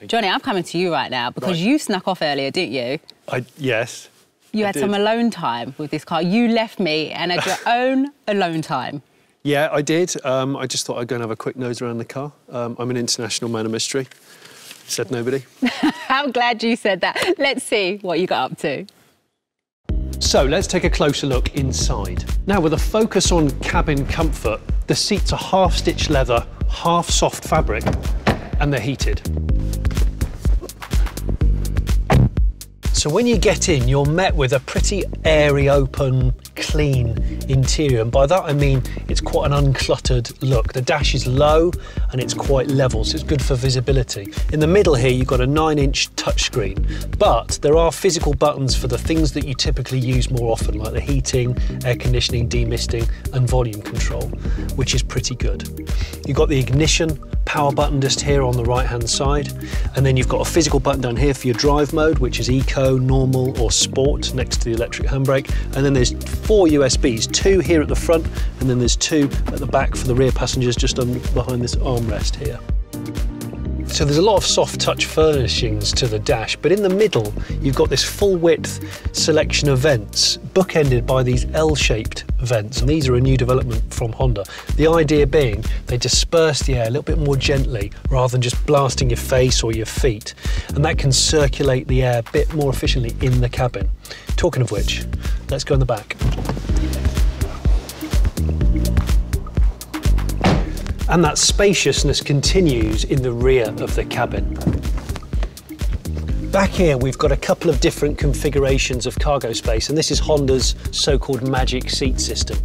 Johnny, I'm coming to you right now because you snuck off earlier, didn't you? Yes. You had some alone time with this car. You left me and had your own alone time. Yeah, I did. I just thought I'd go and have a quick nose around the car. I'm an international man of mystery. Said nobody. I'm glad you said that. Let's see what you got up to. So let's take a closer look inside. Now, with a focus on cabin comfort, the seats are half stitched leather, half soft fabric, and they're heated. So when you get in, you're met with a pretty airy, open, clean interior. And by that I mean it's quite an uncluttered look. The dash is low and it's quite level, so it's good for visibility. In the middle here, you've got a 9-inch touchscreen, but there are physical buttons for the things that you typically use more often, like the heating, air conditioning, demisting, and volume control, which is pretty good. You've got the ignition power button just here on the right-hand side, and then you've got a physical button down here for your drive mode, which is eco, normal, or sport, next to the electric handbrake. And then there's 4 USBs, 2 here at the front, and then there's 2 at the back for the rear passengers, just behind this armrest here. So there's a lot of soft touch furnishings to the dash, but in the middle you've got this full width selection of vents, bookended by these L-shaped vents, and these are a new development from Honda. The idea being they disperse the air a little bit more gently rather than just blasting your face or your feet, and that can circulate the air a bit more efficiently in the cabin. Talking of which, let's go in the back. And that spaciousness continues in the rear of the cabin. Back here, we've got a couple of different configurations of cargo space, and this is Honda's so-called magic seat system.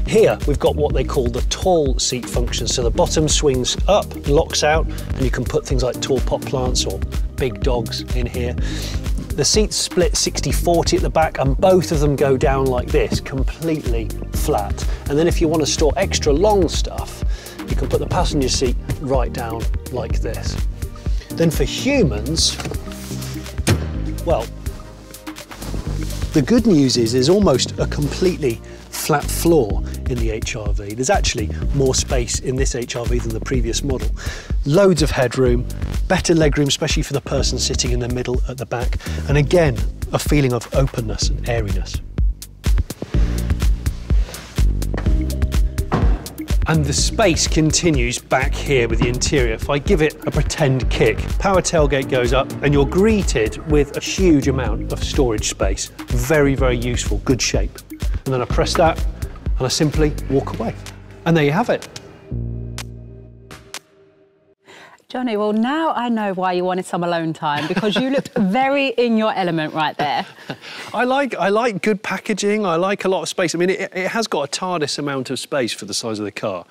Here, we've got what they call the tall seat function. So the bottom swings up, locks out, and you can put things like tall pot plants or big dogs in here. The seats split 60-40 at the back, and both of them go down like this, completely flat. And then if you want to store extra long stuff, you can put the passenger seat right down like this. Then for humans, well, the good news is there's almost a completely flat floor in the HRV. There's actually more space in this HRV than the previous model. Loads of headroom, better legroom, especially for the person sitting in the middle at the back. And again, a feeling of openness and airiness. And the space continues back here with the interior. If I give it a pretend kick, power tailgate goes up and you're greeted with a huge amount of storage space. Very, very useful, good shape. And then I press that and I simply walk away. And there you have it. Johnny, well, now I know why you wanted some alone time, because you looked very in your element right there. I like good packaging. I like a lot of space. I mean, it has got a TARDIS amount of space for the size of the car.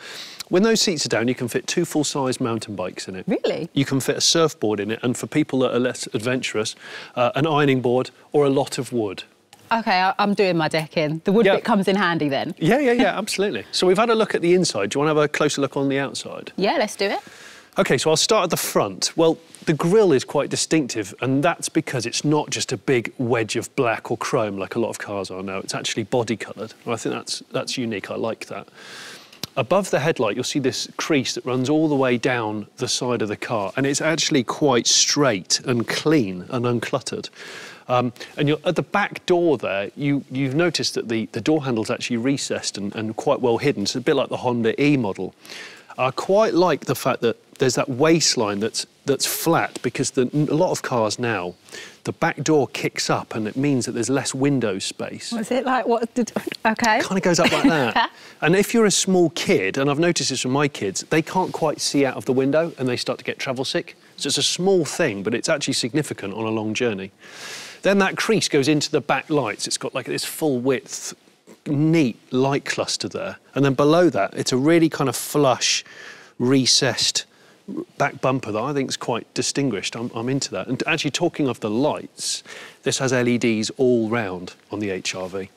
When those seats are down, you can fit 2 full-size mountain bikes in it. Really? You can fit a surfboard in it, and for people that are less adventurous, an ironing board or a lot of wood. OK, I'm doing my deck in. The wood bit comes in handy then. Yeah, absolutely. So we've had a look at the inside. Do you want to have a closer look on the outside? Yeah, let's do it. OK, so I'll start at the front. Well, the grille is quite distinctive, and that's because it's not just a big wedge of black or chrome like a lot of cars are now. It's actually body-coloured, and I think that's unique. I like that. Above the headlight, you'll see this crease that runs all the way down the side of the car, and it's actually quite straight and clean and uncluttered. And at the back door there, you've noticed that the door handle's actually recessed and quite well hidden. It's a bit like the Honda E model. I quite like the fact that there's that waistline that's flat, because a lot of cars now, the back door kicks up and it means that there's less window space. Was it like what? OK. Kind of goes up like that. And if you're a small kid, and I've noticed this from my kids, they can't quite see out of the window and they start to get travel sick. So it's a small thing, but it's actually significant on a long journey. Then that crease goes into the back lights. It's got like this full width, neat light cluster there. And then below that, it's a really kind of flush, recessed back bumper that I think is quite distinguished. I'm into that. And actually, talking of the lights, this has LEDs all round on the HRV.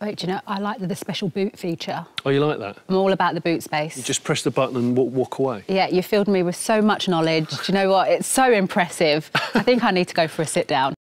Wait, do you know, I like the special boot feature. Oh, you like that? I'm all about the boot space. You just press the button and walk away. Yeah, you filled me with so much knowledge. Do you know what? It's so impressive. I think I need to go for a sit down.